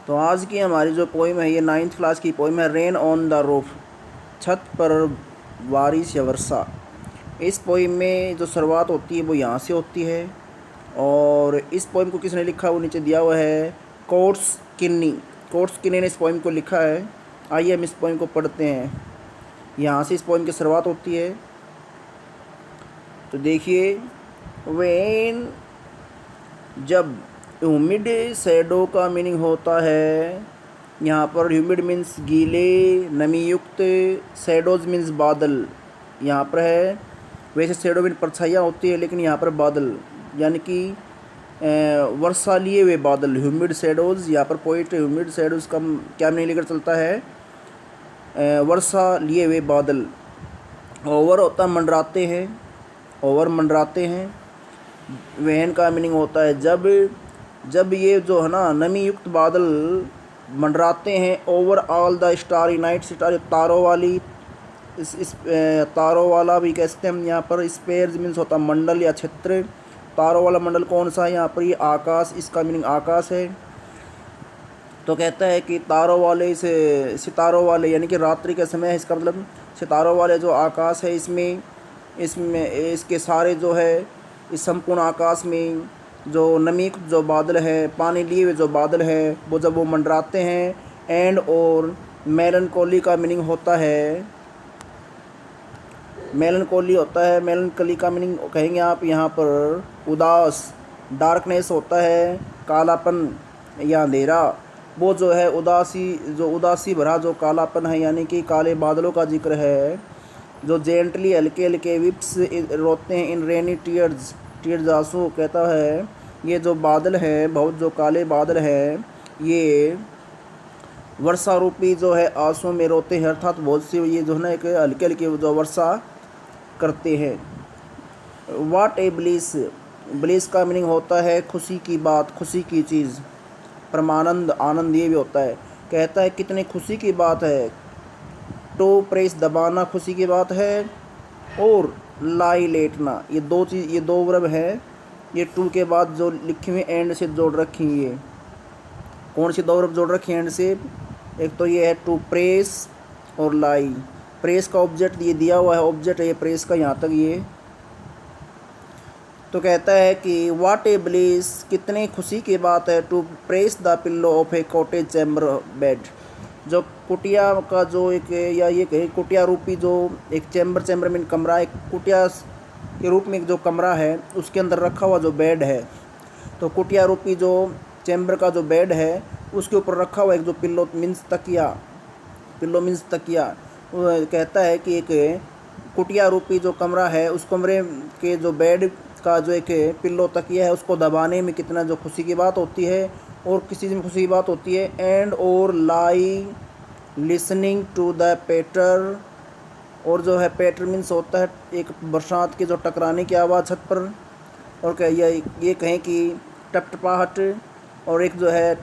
तो आज की हमारी जो पोइम है ये 9th क्लास की पोइम है रेन ऑन द रूफ, छत पर बारिश या वर्षा। इस पोइम में जो शुरुआत होती है वो यहाँ से होती है और इस पोइम को किसने लिखा वो नीचे दिया हुआ है, कोट्स किन्नी ने इस पोइम को लिखा है। आइए हम इस पोइम को पढ़ते हैं। यहाँ से इस पोइम की शुरुआत होती है। तो देखिए, वेन, जब, ह्यूमिड शैडो का मीनिंग होता है, यहाँ पर ह्यूमिड मीन्स गीले नमी युक्त, शैडोज मीन्स बादल यहाँ पर है। वैसे शैडो मीन परछाइयाँ होती है, लेकिन यहाँ पर बादल यानी कि वर्षा लिए हुए बादल, ह्यूमिड शैडोज। यहाँ पर पोइट ह्यूमिड शैडोज का क्या मीनिंग लेकर चलता है, वर्षा लिए हुए बादल। ओवर होता है मंडराते हैं, ओवर मंडराते हैं। वहन का मीनिंग होता है जब ये जो है ना नमी युक्त बादल मंडराते हैं। Over all the starry night, star तारों वाली, इस तारों वाला भी कहते हैं हम यहाँ पर। स्पेयर्स मीन्स होता है मंडल या क्षेत्र। तारों वाला मंडल कौन सा है यहाँ पर, ये आकाश, इसका मीनिंग आकाश है। तो कहता है कि तारों वाले से सितारों वाले यानी कि रात्रि का समय है, इसका मतलब सितारों वाले जो आकाश है इसमें इसके सारे जो है इस संपूर्ण आकाश में जो नमी जो बादल है, पानी लिए हुए जो बादल है, वो जब वो मंडराते हैं। एंड और मेलनकोली का मीनिंग होता है, मेलनकोली होता है, मेलनकोली का मीनिंग कहेंगे आप यहाँ पर उदास। डार्कनेस होता है कालापन या अंधेरा। वो जो है उदासी भरा जो कालापन है, यानी कि काले बादलों का जिक्र है। जो जेंटली हल्के हल्के विप्स रोते हैं इन रेनी टीयर्स आंसू। कहता है ये जो बादल है, बहुत जो काले बादल है, ये वर्षा रूपी जो है आंसू में रोते हैं, अर्थात बहुत सी ये जो है ना एक हल्के हल्के जो वर्षा करते हैं। वाट ए ब्लिस का मीनिंग होता है खुशी की बात, खुशी की चीज़। परमानंद, आनंद ये भी होता है। कहता है कितनी खुशी की बात है। टू प्रेस दबाना खुशी की बात है, और लाई लेटना, ये दो वर्ब है। ये टू के बाद जो लिखी हुई एंड से जोड़ रखी है, कौन सी दो वर्ब जोड़ रखी है एंड से, एक तो ये है टू प्रेस और लाई। प्रेस का ऑब्जेक्ट ये दिया हुआ है, ऑब्जेक्ट है ये प्रेस का यहाँ तक ये। तो कहता है कि वाट ए ब्लिस, कितनी खुशी की बात है। To press the pillow of a cottage chamber bed, जो कुटिया का जो एक, या ये कहे कुटिया रूपी जो एक चैम्बर मीन कमरा, एक कुटिया के रूप में एक जो कमरा है उसके अंदर रखा हुआ जो बेड है। तो कुटिया रूपी जो चैम्बर का जो बेड है उसके ऊपर रखा हुआ एक जो पिल्लो मीन्स तकिया। वो कहता है कि एक कुटिया रूपी जो कमरा है, उस कमरे के जो बेड का जो एक पिल्लो तकिया है, उसको दबाने में कितना जो खुशी की बात होती है, और किसी चीज़ में खुशी की बात होती है। एंड और लाई लिसनिंग टू द पैटर, और जो है पैटर मीन्स होता है एक बरसात के जो टकराने की आवाज़ छत पर, और क्या ये कहें कि टपटपाहट, और एक जो है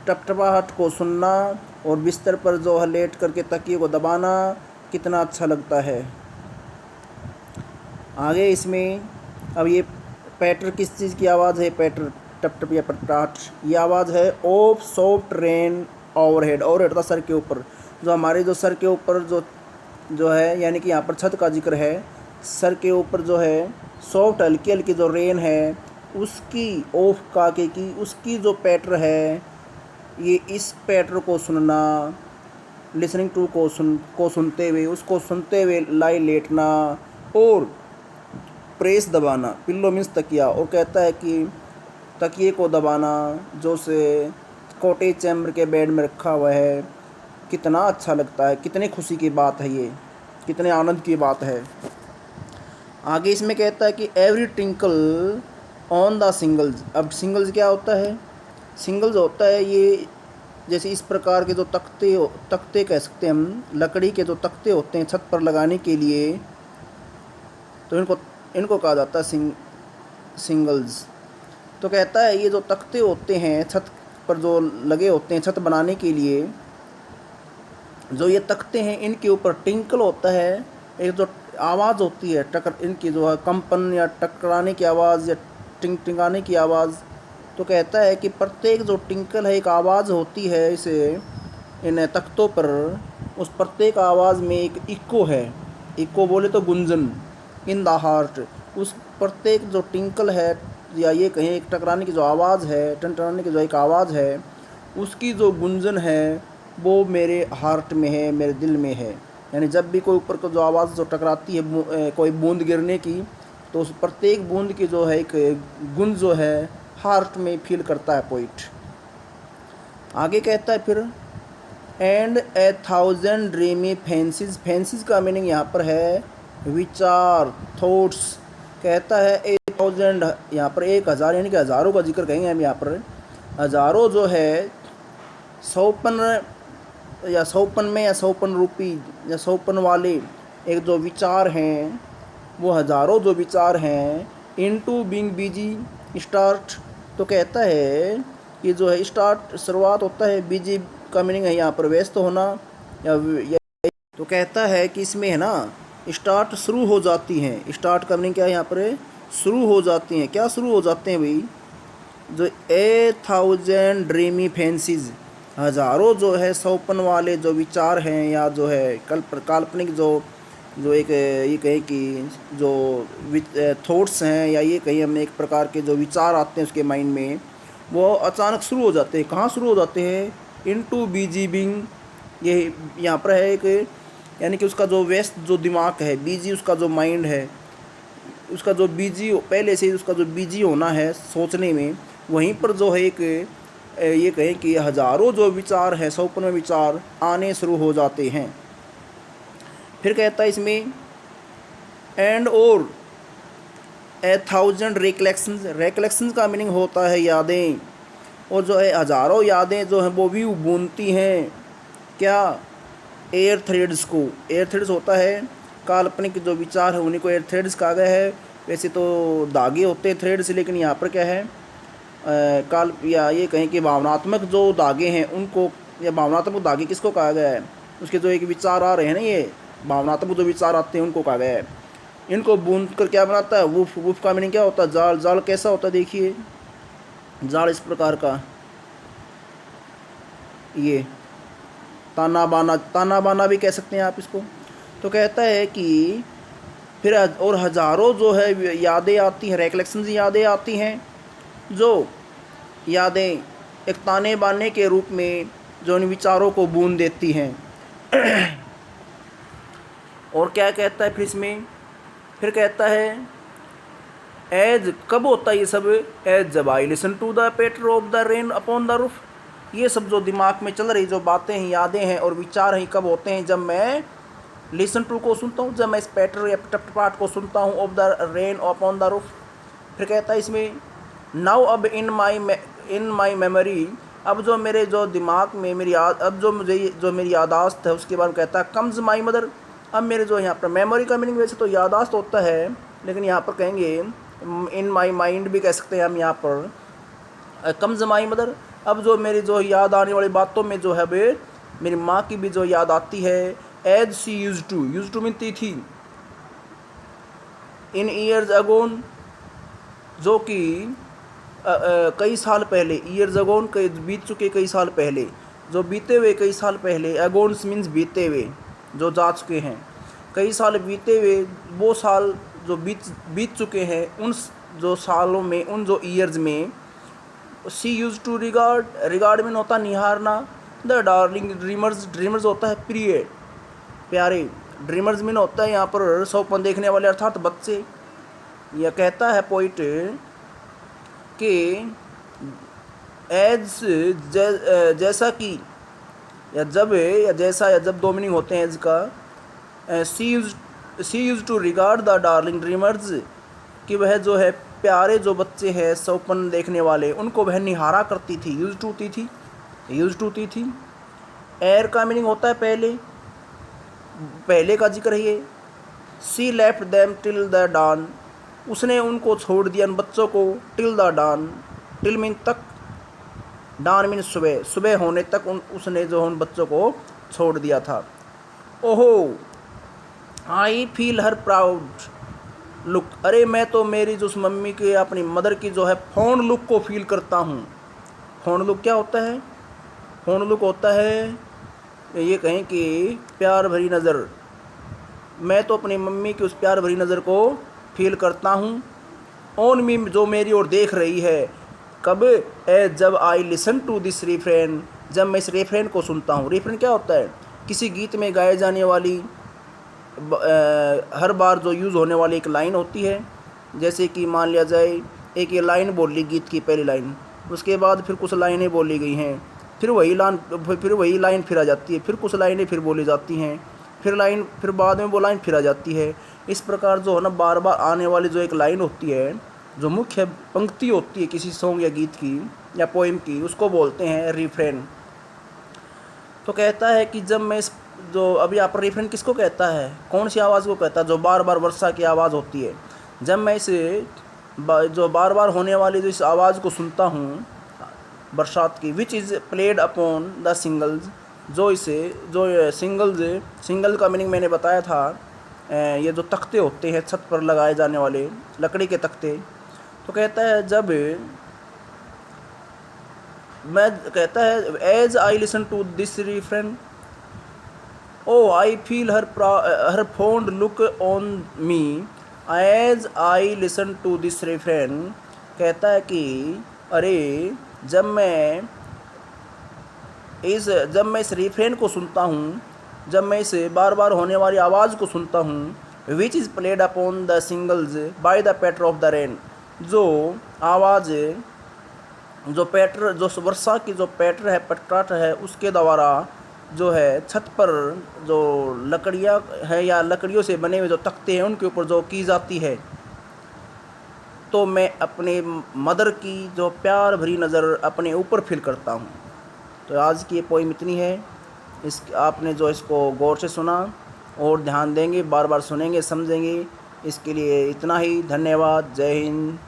टपटपाहट को सुनना, और बिस्तर पर जो है लेट करके तकिए को दबाना कितना अच्छा लगता है। आगे इसमें अब ये पैटर किस चीज़ की आवाज़ है, पैटर टप टप या पटाट, ये आवाज़ है of soft rain overhead. Overhead था सर के ऊपर, जो हमारे जो सर के ऊपर जो है, यानी कि यहाँ पर छत का जिक्र है। सर के ऊपर जो है सॉफ्ट हल्की हल्की जो रेन है, उसकी ऑफ काके की उसकी जो पैटर है, ये इस पैटर को सुनना, लिसनिंग टू को सुनते हुए, उसको सुनते हुए लाई लेटना, और प्रेस दबाना, पिल्लो मीन्स तकिया। और कहता है कि तकिए को दबाना जो से कॉटेज चैम्बर के बेड में रखा हुआ है, कितना अच्छा लगता है, कितनी खुशी की बात है ये, कितने आनंद की बात है। आगे इसमें कहता है कि every twinkle on the singles. अब सिंगल्स क्या होता है, सिंगल्स होता है ये जैसे इस प्रकार के जो तख्ते कह सकते हैं हम, लकड़ी के जो तख्ते होते हैं छत पर लगाने के लिए, तो इनको कहा जाता है सिंगल्स। तो कहता है ये जो तख्ते होते हैं छत पर जो लगे होते हैं छत बनाने के लिए, जो ये तख्ते हैं इनके ऊपर टिंकल होता है, एक जो आवाज़ होती है इनकी जो है कंपन या टकराने की आवाज़ या टिंगाने की आवाज़, तो कहता है कि प्रत्येक जो टिंकल है एक आवाज़ होती है इसे इन तख्तों पर, उस प्रत्येक आवाज़ में एक इको है, इको बोले तो गुंजन, इन द हार्ट, उस प्रत्येक जो टिंकल है या ये कहें एक टकराने की जो आवाज़ है, टनटनाने की जो एक आवाज़ है, उसकी जो गुंजन है वो मेरे हार्ट में है, मेरे दिल में है। यानी जब भी कोई ऊपर को जो आवाज़ जो टकराती है कोई बूंद गिरने की, तो उस प्रत्येक बूंद की जो है एक गुंज जो है हार्ट में फील करता है पोइट। आगे कहता है फिर एंड 1000 ड्रीमी फैंसीज, फैंसीज का मीनिंग यहाँ पर है विचार, थॉट्स। कहता है 1000, यहाँ पर 1000 यानी कि हज़ारों का जिक्र कहेंगे हम यहाँ पर, हज़ारों जो है सौपन या सौपन में या सौपन रूपी या सौपन वाले एक जो विचार हैं, वो हज़ारों जो विचार हैं इनटू बीइंग बिजी स्टार्ट। तो कहता है कि जो है स्टार्ट शुरुआत होता है, बिजी का मीनिंग है यहाँ पर व्यस्त होना या तो कहता है कि इसमें है ना स्टार्ट शुरू हो जाती हैं, स्टार्ट का मीनिंग क्या है यहाँ पर, शुरू हो जाती हैं। क्या शुरू हो जाते हैं भाई, जो 1000 ड्रीमी फैंसीज, हज़ारों जो है सौपन वाले जो विचार हैं या जो है काल्पनिक जो जो एक ये कहें कि जो थॉट्स हैं या ये कहीं हमें एक प्रकार के जो विचार आते हैं उसके माइंड में, वो अचानक शुरू हो जाते हैं। कहाँ शुरू हो जाते हैं, इनटू बीजी बिंग, ये यहाँ पर है एक, यानी कि उसका जो व्यस्त जो दिमाग है, बीजी उसका जो माइंड है, उसका जो बीजी पहले से उसका जो बीजी होना है सोचने में, वहीं पर जो है एक ये कहें कि हज़ारों जो विचार है सौपन में विचार आने शुरू हो जाते हैं। फिर कहता है इसमें एंड और 1000 रिकलेक्शंस, रिकलेक्शंस का मीनिंग होता है यादें, और जो है हज़ारों यादें जो हैं वो भी बूनती हैं क्या, एयर थ्रेड्स को। एयर थ्रेड्स होता है काल्पनिक जो विचार है उन्हीं को एयर थ्रेड्स कहा गया है। वैसे तो धागे होते हैं थ्रेड्स, लेकिन यहाँ पर क्या है या ये कहें कि भावनात्मक जो धागे हैं उनको, या भावनात्मक धागे किसको कहा गया है, उसके जो एक विचार आ रहे हैं ना, ये भावनात्मक जो विचार आते हैं उनको कहा गया है। इनको बूंद कर क्या बनाता है, वुफ, वुफ का मीनिंग क्या होता है, जाल। जाल कैसा होता है देखिए, जाल इस प्रकार का, ये ताना बाना, ताना बाना भी कह सकते हैं आप इसको। तो कहता है कि फिर और हज़ारों जो है यादें आती हैं, रिकलेक्शंस यादें आती हैं, जो यादें एक ताने बाने के रूप में जो इन विचारों को बूंद देती हैं। और क्या कहता है फिर इसमें, फिर कहता है एज, कब होता है ये सब, एज जब I listen to the patter of the rain upon the roof. ये सब जो दिमाग में चल रही जो बातें हैं, यादें हैं और विचार हैं, कब होते हैं, जब मैं लिसन टू को सुनता हूँ, जब मैं इस पैटर या टपटपाट को सुनता हूँ, of the rain upon the roof. फिर कहता है इसमें नाउ अब इन माई मेमोरी, अब जो मेरे जो दिमाग में मेरी याद, अब जो मुझे जो मेरी यादाश्त है उसके बारे में कहता है कम्स माई मदर। अब मेरे जो यहाँ पर मेमोरी का मीनिंग वैसे तो यादाश्त होता है, लेकिन यहाँ पर कहेंगे इन माई माइंड भी कह सकते हैं हम यहाँ पर, कम्स माई मदर। अब जो मेरी जो याद आने वाली बातों में जो है वे मेरी माँ की भी जो याद आती है। एज शी यूज टू मिलती थी, इन ईयर्स अगोन, जो कि कई साल पहले, ईयर्स अगोन कई बीत चुके कई साल पहले, जो बीते हुए कई साल पहले, अगोन्स मीन्स बीते हुए, जो जा चुके हैं, कई साल बीते हुए, वो साल जो बीत चुके हैं, उन जो सालों में, उन जो ईयर्स में। She used to regard, regard mean होता निहारना, द डार्लिंग ड्रीमर्स, ड्रीमर्स होता है प्रिय प्यारे, ड्रीमर्स मीन होता है यहाँ पर सौपन देखने वाले अर्थात बच्चे। यह कहता है पोइट कि एज जैसा कि, या जब, या जैसा, या जब दो मीनिंग होते हैं इसका। She used to regard the darling dreamers, कि वह जो है प्यारे जो बच्चे हैं सौपन देखने वाले, उनको वह निहारा करती थी, यूज टू थी। एयर का मीनिंग होता है पहले, पहले का जिक्र है ये। She left them till the dawn, उसने उनको छोड़ दिया उन बच्चों को, till the dawn, till mean तक, डान मीन सुबह, सुबह होने तक उसने जो उन बच्चों को छोड़ दिया था। ओहो आई फील हर प्राउड, लुक, अरे मैं तो मेरी जो उस मम्मी के अपनी मदर की जो है फॉन्ड लुक को फील करता हूँ। फॉन्ड लुक क्या होता है? फॉन्ड लुक होता है, ये कहें कि प्यार भरी नज़र। मैं तो अपनी मम्मी की उस प्यार भरी नज़र को फील करता हूँ। ऑन मी, जो मेरी ओर देख रही है। कब? जब I listen to this refrain, जब मैं इस रेफरेन को सुनता हूँ। रेफरेन क्या होता है? किसी गीत में गाए जाने वाली हर बार जो यूज़ होने वाली एक लाइन होती है। जैसे कि मान लिया जाए, एक ये लाइन बोल ली गीत की पहली लाइन, उसके बाद फिर कुछ लाइनें बोली गई हैं, फिर वही लाइन फिर आ जाती है, फिर कुछ लाइनें फिर बोली जाती हैं, फिर बाद में वो लाइन फिर आ जाती है। इस प्रकार जो है ना, बार बार आने वाली जो एक लाइन होती है, जो मुख्य पंक्ति होती है किसी सॉन्ग या गीत की या पोइम की, उसको बोलते हैं रिफ्रेन। तो कहता है कि जब मैं इस, जो अभी यहाँ पर रिफ्रेन किसको कहता है, कौन सी आवाज़ को कहता है? जो बार बार वर्षा की आवाज़ होती है। जब मैं इसे जो बार बार होने वाली जो इस आवाज़ को सुनता हूँ बरसात की, विच is played upon the singles, जो इसे जो सिंगल का मीनिंग मैंने बताया था, ये जो तख्ते होते हैं छत पर लगाए जाने वाले लकड़ी के तख्ते। तो कहता है जब मैं, कहता है as I listen to this refrain, oh I feel her fond look on me as I listen to this refrain. कहता है कि अरे जब मैं इस रिफ्रेन को सुनता हूँ, जब मैं इस बार बार होने वाली आवाज़ को सुनता हूँ, which is played upon the shingles by the patter of the rain, जो आवाज़, जो पैटर, जो वर्षा की जो पैटर है, पटराट है, उसके द्वारा जो है छत पर जो लकड़ियाँ है या लकड़ियों से बने हुए जो तख्ते हैं उनके ऊपर जो की जाती है, तो मैं अपने मदर की जो प्यार भरी नज़र अपने ऊपर फील करता हूँ। तो आज की ये पोइम इतनी है। आपने जो इसको गौर से सुना और ध्यान देंगे, बार बार सुनेंगे, समझेंगे, इसके लिए इतना ही। धन्यवाद। जय हिंद।